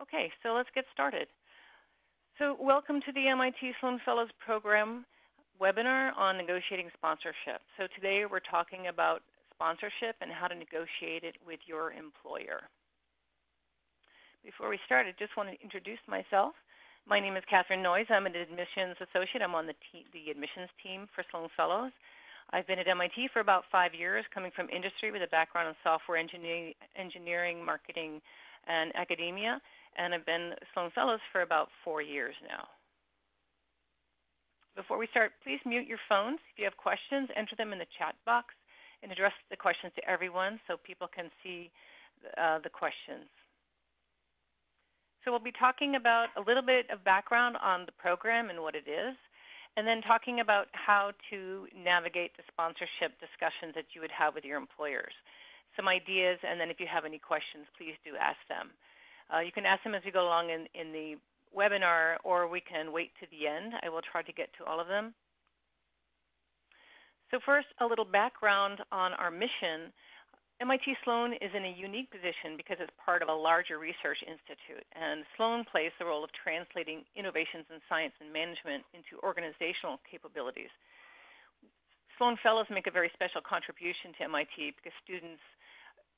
Okay, so let's get started. So welcome to the MIT Sloan Fellows Program webinar on negotiating sponsorship. So today we're talking about sponsorship and how to negotiate it with your employer. Before we start, I just want to introduce myself. My name is Catherine Noyes. I'm an admissions associate. I'm on the admissions team for Sloan Fellows. I've been at MIT for about 5 years, coming from industry with a background in software engineering, marketing, and academia. And I've been Sloan Fellows for about 4 years now. Before we start, please mute your phones. If you have questions, enter them in the chat box and address the questions to everyone so people can see the questions. So we'll be talking about a little bit of background on the program and what it is, and then talking about how to navigate the sponsorship discussions that you would have with your employers. Some ideas, and then if you have any questions, please do ask them. You can ask them as we go along in the webinar, or we can wait to the end. I will try to get to all of them. So first, a little background on our mission. MIT Sloan is in a unique position because it's part of a larger research institute, and Sloan plays the role of translating innovations in science and management into organizational capabilities. Sloan Fellows make a very special contribution to MIT because students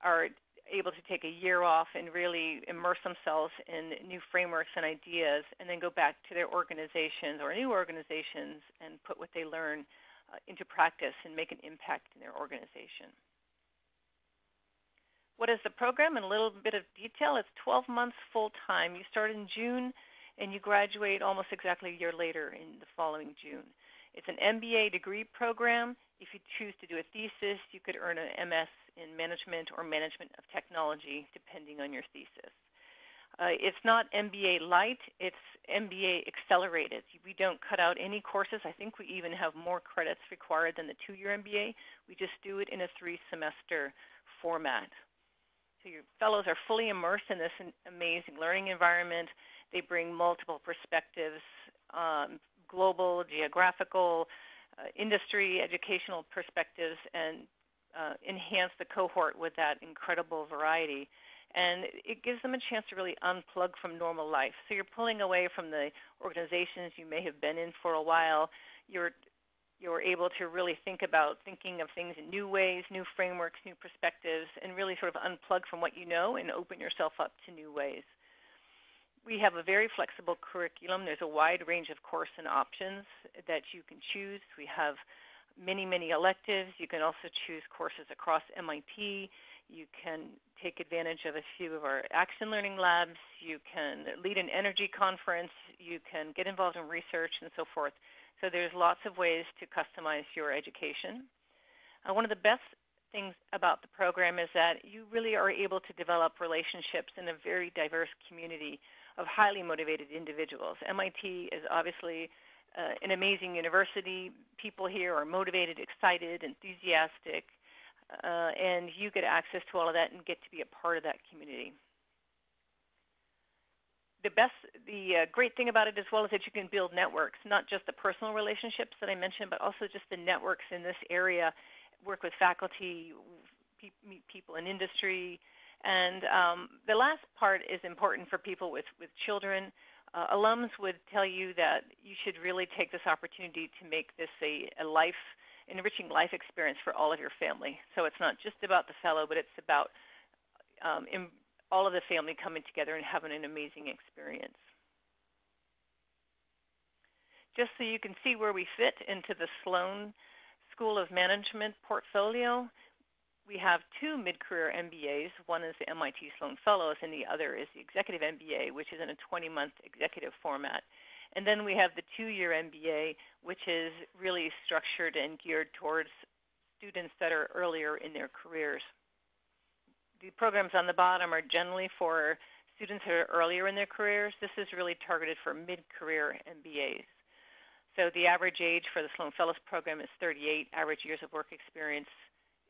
are able to take a year off and really immerse themselves in new frameworks and ideas, and then go back to their organizations or new organizations and put what they learn into practice and make an impact in their organization. What is the program? In a little bit of detail, it's 12 months full-time. You start in June, and you graduate almost exactly a year later in the following June. It's an MBA degree program. If you choose to do a thesis, you could earn an MS in management or management of technology, depending on your thesis. It's not MBA light, it's MBA accelerated. We don't cut out any courses. I think we even have more credits required than the 2-year MBA. We just do it in a 3-semester format. So your fellows are fully immersed in this amazing learning environment. They bring multiple perspectives, global, geographical, industry, educational perspectives, and enhance the cohort with that incredible variety. And it gives them a chance to really unplug from normal life. So you're pulling away from the organizations you may have been in for a while. You're able to really thinking of things in new ways, new frameworks, new perspectives, and really sort of unplug from what you know and open yourself up to new ways. We have a very flexible curriculum. There's a wide range of course and options that you can choose. We have many, many electives. You can also choose courses across MIT. You can take advantage of a few of our action learning labs. You can lead an energy conference. You can get involved in research and so forth. So there's lots of ways to customize your education. One of the best things about the program is that you really are able to develop relationships in a very diverse community of highly motivated individuals. MIT is obviously an amazing university. People here are motivated, excited, enthusiastic, and you get access to all of that and get to be a part of that community. The great thing about it as well is that you can build networks, not just the personal relationships that I mentioned, but also just the networks in this area, work with faculty, meet people in industry. And the last part is important for people with children. Alums would tell you that you should really take this opportunity to make this a enriching life experience for all of your family. So it's not just about the fellow, but it's about all of the family coming together and having an amazing experience. Just so you can see where we fit into the Sloan School of Management portfolio, we have 2 mid-career MBAs. One is the MIT Sloan Fellows, and the other is the Executive MBA, which is in a 20-month executive format. And then we have the 2-year MBA, which is really structured and geared towards students that are earlier in their careers. The programs on the bottom are generally for students who are earlier in their careers. This is really targeted for mid-career MBAs. So the average age for the Sloan Fellows program is 38. Average years of work experience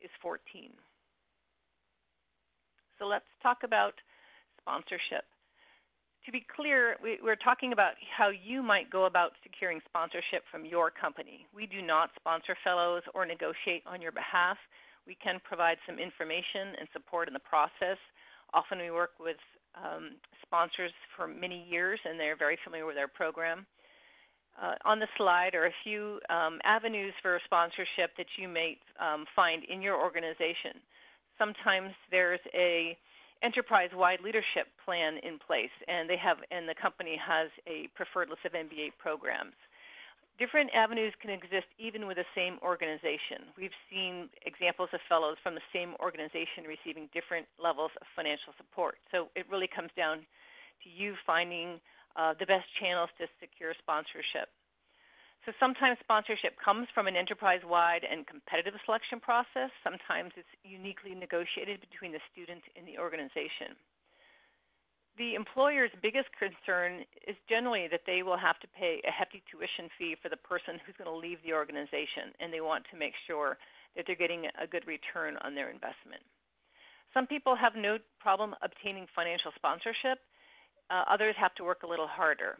is 14. So let's talk about sponsorship. To be clear, we're talking about how you might go about securing sponsorship from your company. We do not sponsor fellows or negotiate on your behalf. We can provide some information and support in the process. Often we work with sponsors for many years, and they're very familiar with our program. On the slide are a few avenues for sponsorship that you may find in your organization. Sometimes there's a enterprise-wide leadership plan in place, and the company has a preferred list of MBA programs. Different avenues can exist even with the same organization. We've seen examples of fellows from the same organization receiving different levels of financial support. So it really comes down to you finding the best channels to secure sponsorship. So sometimes sponsorship comes from an enterprise-wide and competitive selection process. Sometimes it's uniquely negotiated between the student and the organization. The employer's biggest concern is generally that they will have to pay a hefty tuition fee for the person who's going to leave the organization, and they want to make sure that they're getting a good return on their investment. Some people have no problem obtaining financial sponsorship. Others have to work a little harder.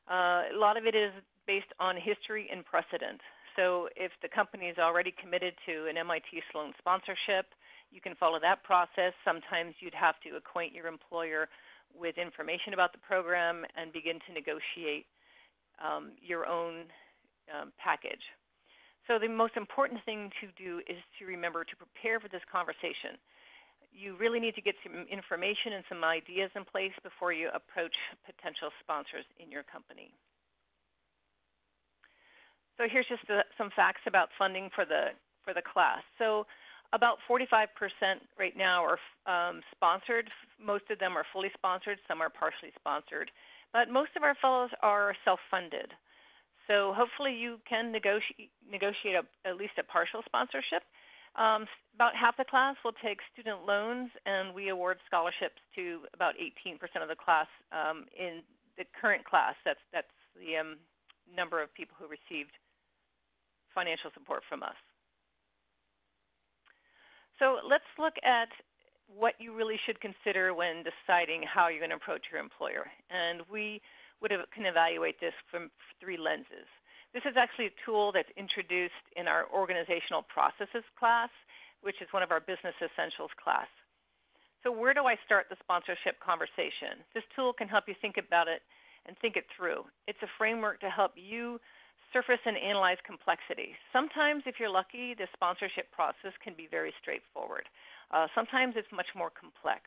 A lot of it is based on history and precedent. So if the company is already committed to an MIT Sloan sponsorship, you can follow that process. Sometimes you'd have to acquaint your employer with information about the program and begin to negotiate your own package. So the most important thing to do is to remember to prepare for this conversation. You really need to get some information and some ideas in place before you approach potential sponsors in your company. So here's just some facts about funding for the class. So about 45% right now are sponsored. Most of them are fully sponsored. Some are partially sponsored. But most of our fellows are self-funded. So hopefully you can negotiate at least a partial sponsorship. About half the class will take student loans, and we award scholarships to about 18% of the class in the current class. That's the number of people who received financial support from us. So let's look at what you really should consider when deciding how you're going to approach your employer. And we can evaluate this from 3 lenses. This is actually a tool that's introduced in our organizational processes class, which is one of our business essentials class. So where do I start the sponsorship conversation? This tool can help you think about it and think it through. It's a framework to help you surface and analyze complexity. Sometimes, if you're lucky, the sponsorship process can be very straightforward. Sometimes it's much more complex.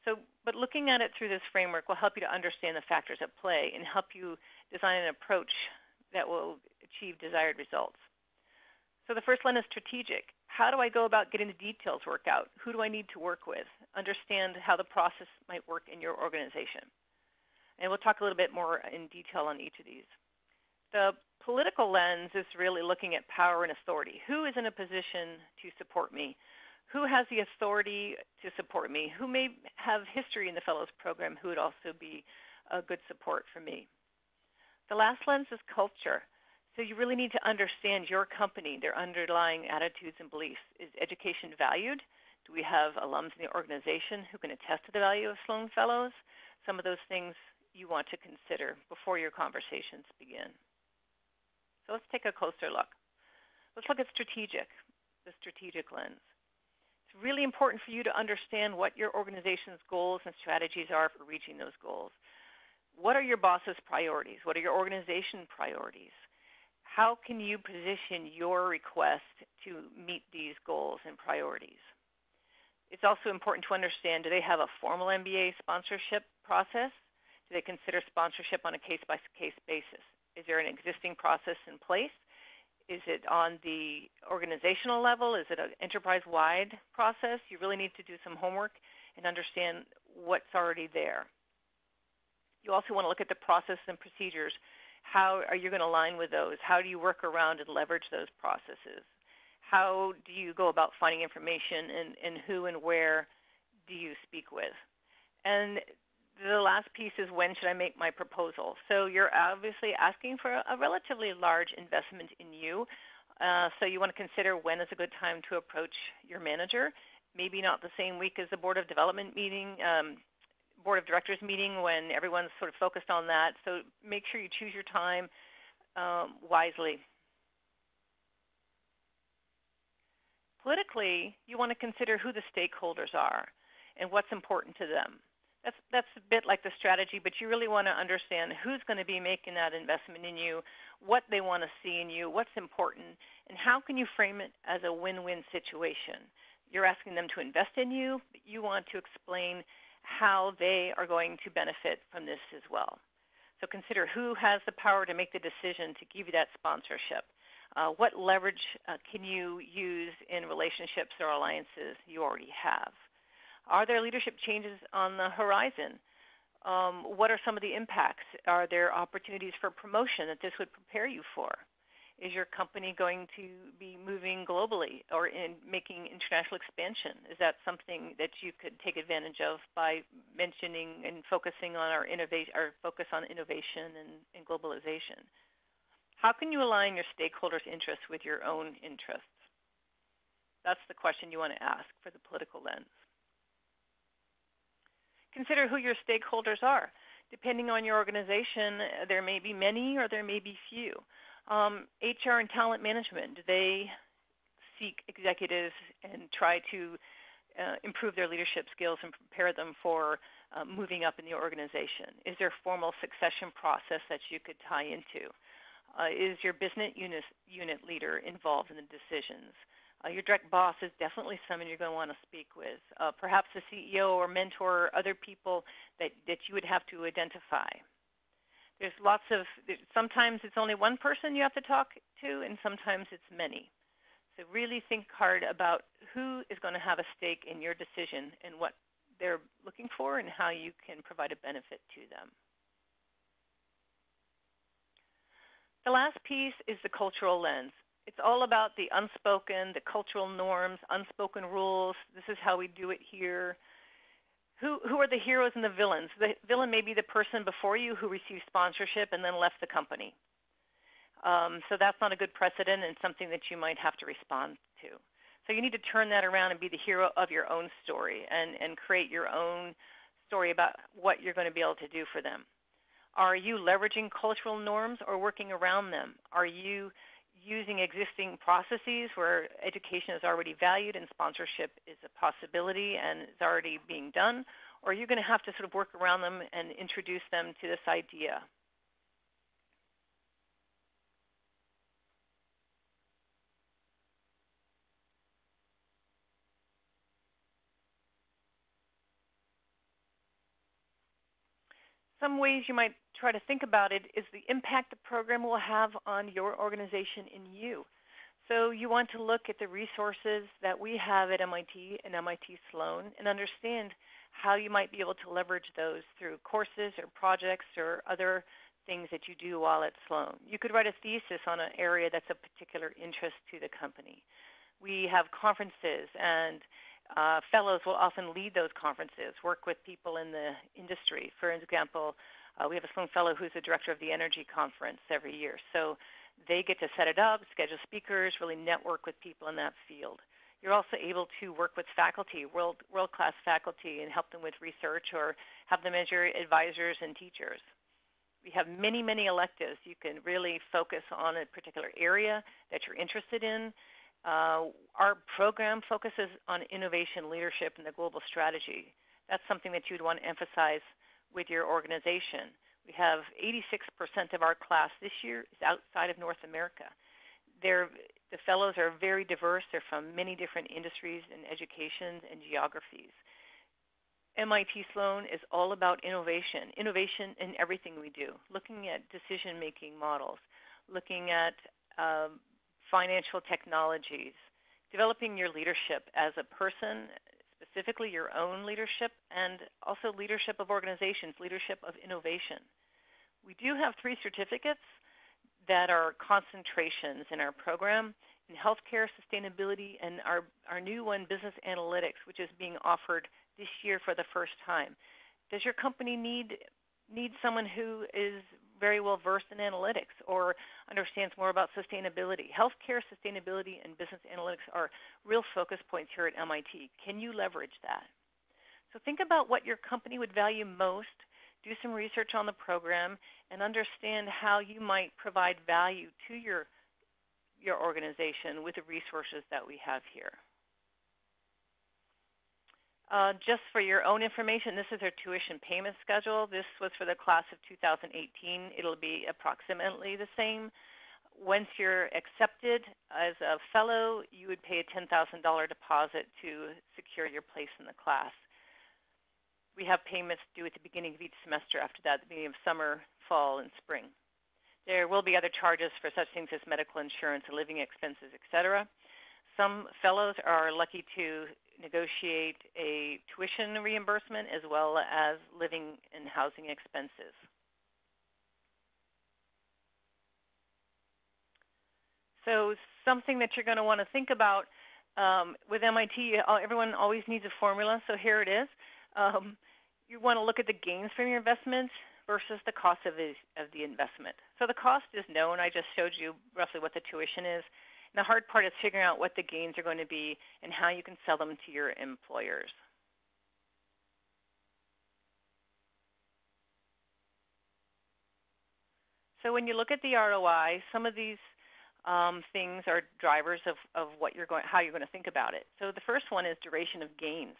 But looking at it through this framework will help you to understand the factors at play and help you design an approach that will achieve desired results. So the first one is strategic. How do I go about getting the details worked out? Who do I need to work with? Understand how the process might work in your organization. And we'll talk a little bit more in detail on each of these. The political lens is really looking at power and authority. Who is in a position to support me? Who has the authority to support me? Who may have history in the Fellows Program who would also be a good support for me? The last lens is culture. So you really need to understand your company, their underlying attitudes and beliefs. Is education valued? Do we have alums in the organization who can attest to the value of Sloan Fellows? Some of those things you want to consider before your conversations begin. So let's take a closer look. Let's look at the strategic lens. It's really important for you to understand what your organization's goals and strategies are for reaching those goals. What are your boss's priorities? What are your organization priorities? How can you position your request to meet these goals and priorities? It's also important to understand, do they have a formal MBA sponsorship process? Do they consider sponsorship on a case-by-case basis? Is there an existing process in place? Is it on the organizational level? Is it an enterprise-wide process? You really need to do some homework and understand what's already there. You also want to look at the process and procedures. How are you going to align with those? How do you work around and leverage those processes? How do you go about finding information, and who and where do you speak with? And the last piece is, when should I make my proposal? So you're obviously asking for a relatively large investment in you. So you want to consider when is a good time to approach your manager. Maybe not the same week as the Board of Directors meeting when everyone's sort of focused on that. So make sure you choose your time wisely. Politically, you want to consider who the stakeholders are and what's important to them. That's a bit like the strategy, but you really want to understand who's going to be making that investment in you, what they want to see in you, what's important, and how can you frame it as a win-win situation. You're asking them to invest in you, but you want to explain how they are going to benefit from this as well. So consider who has the power to make the decision to give you that sponsorship. What leverage can you use in relationships or alliances you already have? Are there leadership changes on the horizon? What are some of the impacts? Are there opportunities for promotion that this would prepare you for? Is your company going to be moving globally or in making international expansion? Is that something that you could take advantage of by mentioning and focusing on our focus on innovation and globalization? How can you align your stakeholders' interests with your own interests? That's the question you want to ask for the political lens. Consider who your stakeholders are. Depending on your organization, there may be many or there may be few. HR and talent management, do they seek executives and try to improve their leadership skills and prepare them for moving up in the organization? Is there a formal succession process that you could tie into? Is your business unit leader involved in the decisions? Your direct boss is definitely someone you're going to want to speak with. Perhaps the CEO or mentor or other people that you would have to identify. Sometimes it's only one person you have to talk to, and sometimes it's many. So really think hard about who is going to have a stake in your decision and what they're looking for and how you can provide a benefit to them. The last piece is the cultural lens. It's all about the unspoken, the cultural norms, unspoken rules. This is how we do it here. Who are the heroes and the villains? The villain may be the person before you who received sponsorship and then left the company. So that's not a good precedent and something that you might have to respond to. So you need to turn that around and be the hero of your own story and create your own story about what you're going to be able to do for them. Are you leveraging cultural norms or working around them? Are you using existing processes where education is already valued and sponsorship is a possibility and is already being done? Or are you going to have to sort of work around them and introduce them to this idea? Some ways you might try to think about it is the impact the program will have on your organization and you. So you want to look at the resources that we have at MIT and MIT Sloan and understand how you might be able to leverage those through courses or projects or other things that you do while at Sloan. You could write a thesis on an area that's of particular interest to the company. We have conferences, and fellows will often lead those conferences, work with people in the industry. For example, we have a Sloan Fellow who's the director of the Energy Conference every year. So they get to set it up, schedule speakers, really network with people in that field. You're also able to work with faculty, world-class faculty, and help them with research or have them as your advisors and teachers. We have many, many electives. You can really focus on a particular area that you're interested in. Our program focuses on innovation, leadership, and the global strategy. That's something that you'd want to emphasize with your organization. We have 86% of our class this year is outside of North America. The fellows are very diverse. They're from many different industries and educations and geographies. MIT Sloan is all about innovation in everything we do, looking at decision-making models, looking at financial technologies, developing your leadership as a person, specifically your own leadership, and also leadership of organizations, leadership of innovation. We do have 3 certificates that are concentrations in our program in healthcare, sustainability, and our new one, business analytics, which is being offered this year for the first time. Does your company need someone who is very well versed in analytics or understands more about sustainability? Healthcare, sustainability, and business analytics are real focus points here at MIT. Can you leverage that? So think about what your company would value most, do some research on the program, and understand how you might provide value to your organization with the resources that we have here. Just for your own information, this is their tuition payment schedule. This was for the class of 2018. It'll be approximately the same. Once you're accepted as a fellow, you would pay a $10,000 deposit to secure your place in the class. We have payments due at the beginning of each semester after that, the beginning of summer, fall, and spring. There will be other charges for such things as medical insurance, living expenses, etc. Some fellows are lucky to negotiate a tuition reimbursement as well as living and housing expenses. So something that you're going to want to think about with MIT, everyone always needs a formula, so here it is. You want to look at the gains from your investment versus the cost of the investment. So the cost is known. I just showed you roughly what the tuition is. And the hard part is figuring out what the gains are going to be and how you can sell them to your employers. So when you look at the ROI, some of these things are drivers of how you're going to think about it. So the first one is duration of gains.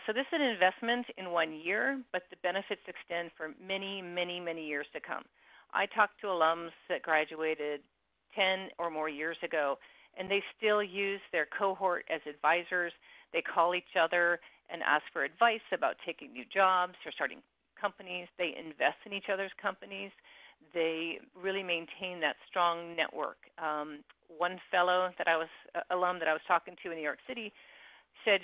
So this is an investment in 1 year, but the benefits extend for many, many, many years to come. I talked to alums that graduated 10 or more years ago, and they still use their cohort as advisors. They call each other and ask for advice about taking new jobs or starting companies. They invest in each other's companies. They really maintain that strong network. One fellow alum that I was talking to in New York City said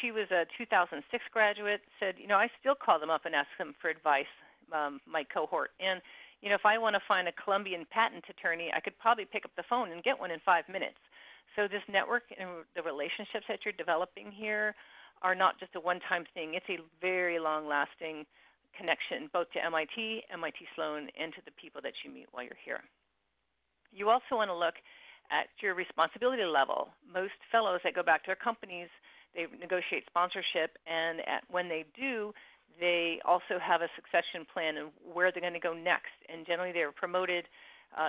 she was a 2006 graduate, said, I still call them up and ask them for advice, my cohort. And if I want to find a Colombian patent attorney, I could probably pick up the phone and get one in 5 minutes. So this network and the relationships that you're developing here are not just a one-time thing. It's a very long-lasting connection, both to MIT, MIT Sloan, and to the people that you meet while you're here. You also want to look at your responsibility level. Most fellows that go back to their companies, they negotiate sponsorship, and when they do, they also have a succession plan and where they're going to go next. And generally, they're promoted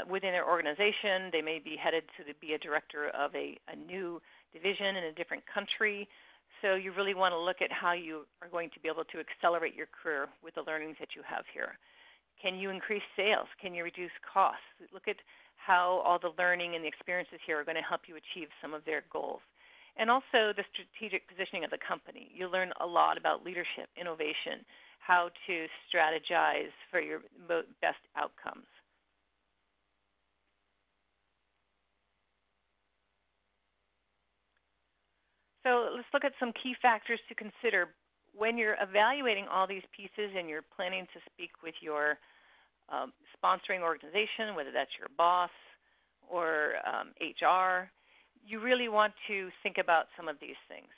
within their organization. They may be headed to be a director of a new division in a different country. So you really want to look at how you are going to be able to accelerate your career with the learnings that you have here. Can you increase sales? Can you reduce costs? Look at how all the learning and the experiences here are going to help you achieve some of their goals. And also the strategic positioning of the company. You learn a lot about leadership, innovation, how to strategize for your best outcomes. So let's look at some key factors to consider when you're evaluating all these pieces and you're planning to speak with your sponsoring organization, whether that's your boss or HR. You really want to think about some of these things.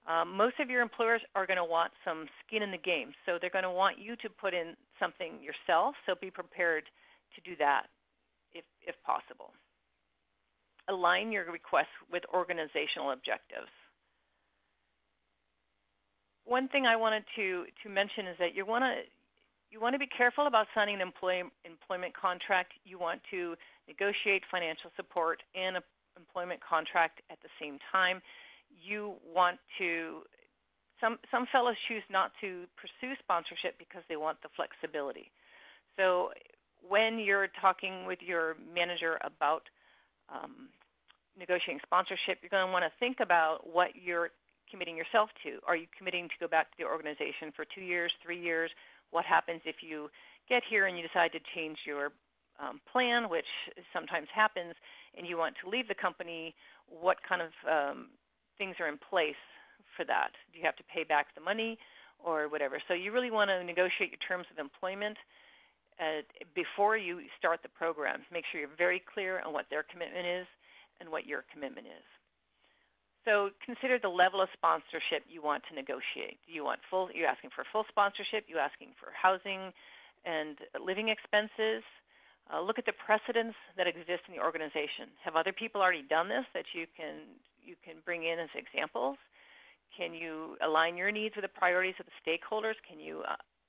Most of your employers are going to want some skin in the game, so they're going to want you to put in something yourself, so be prepared to do that if possible. Align your requests with organizational objectives. One thing I wanted to mention is that you want to be careful about signing an employment contract. You want to negotiate financial support and an employment contract at the same time. You want to some fellows choose not to pursue sponsorship because they want the flexibility. So when you're talking with your manager about negotiating sponsorship, you're going to want to think about what you're committing yourself to. Are you committing to go back to the organization for 2 years, 3 years? What happens if you get here and you decide to change your plan, which sometimes happens, and you want to leave the company? What kind of things are in place for that? Do you have to pay back the money or whatever? So you really want to negotiate your terms of employment before you start the program. Make sure you're very clear on what their commitment is and what your commitment is. So consider the level of sponsorship you want to negotiate. Do you want full? You're asking for full sponsorship? You're asking for housing and living expenses? Look at the precedents that exist in the organization. Have other people already done this that you can bring in as examples? Can you align your needs with the priorities of the stakeholders? Can you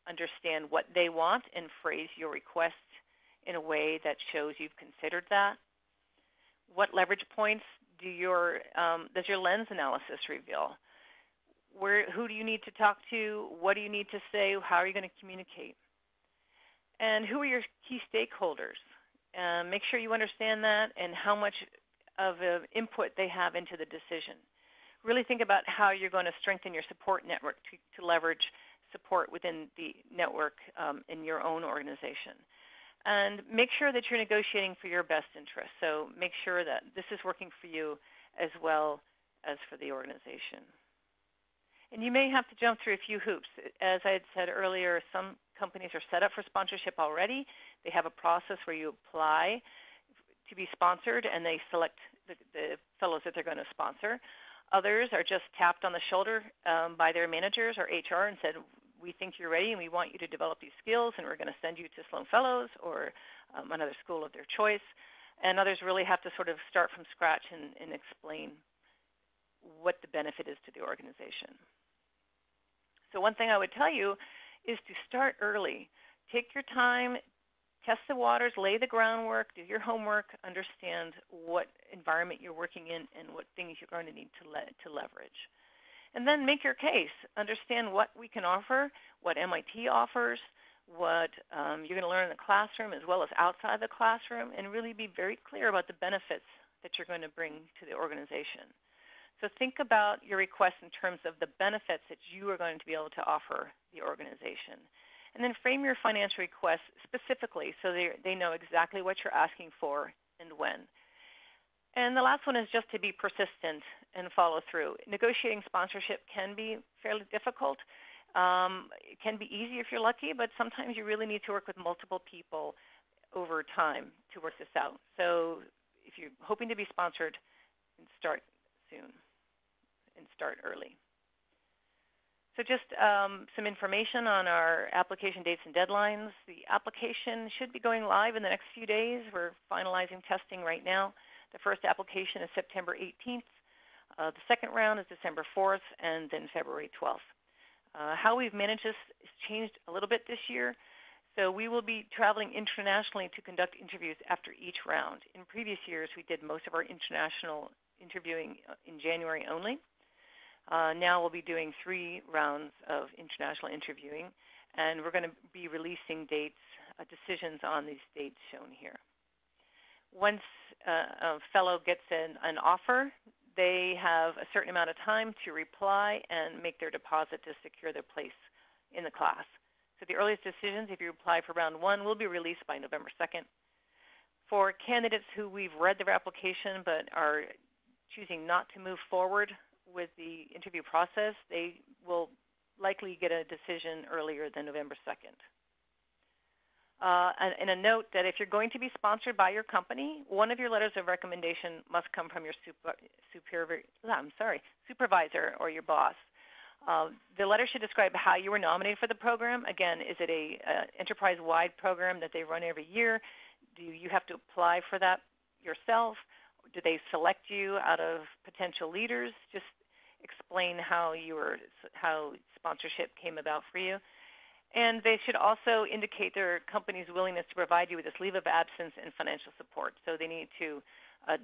understand what they want and phrase your request in a way that shows you've considered that? What leverage points does your lens analysis reveal? Who do you need to talk to? What do you need to say? How are you going to communicate? And who are your key stakeholders? Make sure you understand that and how much of input they have into the decision. Really think about how you're going to strengthen your support network to leverage support within the network in your own organization. And make sure that you're negotiating for your best interest. So make sure that this is working for you as well as for the organization. And you may have to jump through a few hoops. As I had said earlier, some companies are set up for sponsorship already. They have a process where you apply to be sponsored, and they select the fellows that they're going to sponsor. Others are just tapped on the shoulder by their managers or HR and said, we think you're ready and we want you to develop these skills, and we're going to send you to Sloan Fellows or another school of their choice. And others really have to sort of start from scratch and explain what the benefit is to the organization. So one thing I would tell you is to start early. Take your time, test the waters, lay the groundwork, do your homework, understand what environment you're working in and what things you're going to need to leverage. And then make your case. Understand what we can offer, what MIT offers, what you're going to learn in the classroom as well as outside the classroom, and really be very clear about the benefits that you're going to bring to the organization. So think about your request in terms of the benefits that you are going to be able to offer the organization. And then frame your financial request specifically so they know exactly what you're asking for and when. And the last one is just to be persistent and follow through. Negotiating sponsorship can be fairly difficult. It can be easy if you're lucky, but sometimes you really need to work with multiple people over time to work this out. So if you're hoping to be sponsored, start soon and start early. So just some information on our application dates and deadlines. The application should be going live in the next few days. We're finalizing testing right now. The first application is September 18th. The second round is December 4th, and then February 12th. How we've managed this has changed a little bit this year. So we will be traveling internationally to conduct interviews after each round. In previous years, we did most of our international interviewing in January only. Now we'll be doing 3 rounds of international interviewing, and we're going to be releasing dates, decisions on these dates shown here. Once a fellow gets an offer, they have a certain amount of time to reply and make their deposit to secure their place in the class. So the earliest decisions, if you apply for round 1, will be released by November 2nd. For candidates who we've read their application but are choosing not to move forward with the interview process, they will likely get a decision earlier than November 2nd. And a note that if you're going to be sponsored by your company, one of your letters of recommendation must come from your supervisor or your boss. The letter should describe how you were nominated for the program. Again, is it a enterprise-wide program that they run every year? Do you have to apply for that yourself? Do they select you out of potential leaders? Just explain how sponsorship came about for you. And they should also indicate their company's willingness to provide you with this leave of absence and financial support. So they need to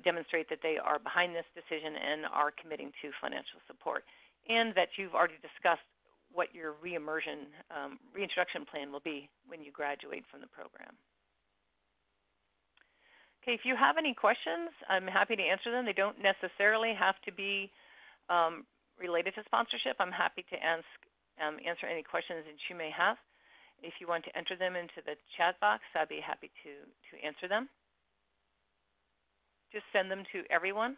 demonstrate that they are behind this decision and are committing to financial support, and that you've already discussed what your reintroduction plan will be when you graduate from the program. Okay, if you have any questions, I'm happy to answer them. They don't necessarily have to be related to sponsorship. I'm happy to answer any questions that you may have. If you want to enter them into the chat box, I'd be happy to answer them. Just send them to everyone.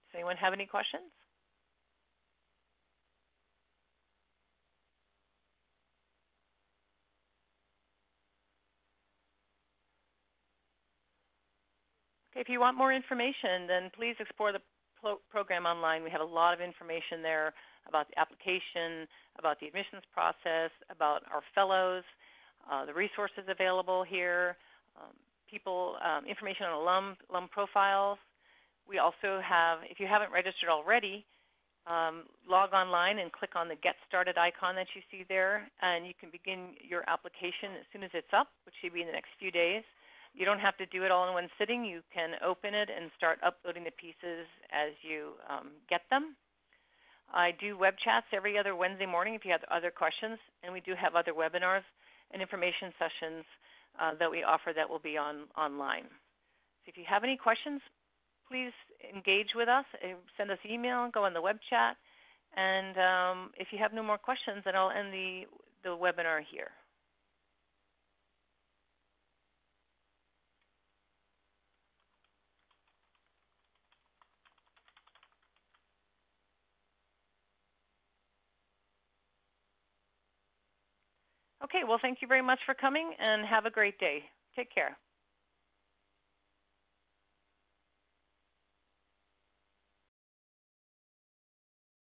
Does anyone have any questions? Okay, if you want more information, then please explore the program online. We have a lot of information there about the application, about the admissions process, about our fellows, the resources available here, information on alum profiles. We also have, if you haven't registered already, log online and click on the Get Started icon that you see there, and you can begin your application as soon as it's up, which should be in the next few days. You don't have to do it all in one sitting. You can open it and start uploading the pieces as you get them. I do web chats every other Wednesday morning if you have other questions, and we do have other webinars and information sessions that we offer that will be online. So if you have any questions, please engage with us. Send us email, go on the web chat, and if you have no more questions, then I'll end the webinar here. Okay, well, thank you very much for coming, and have a great day. Take care.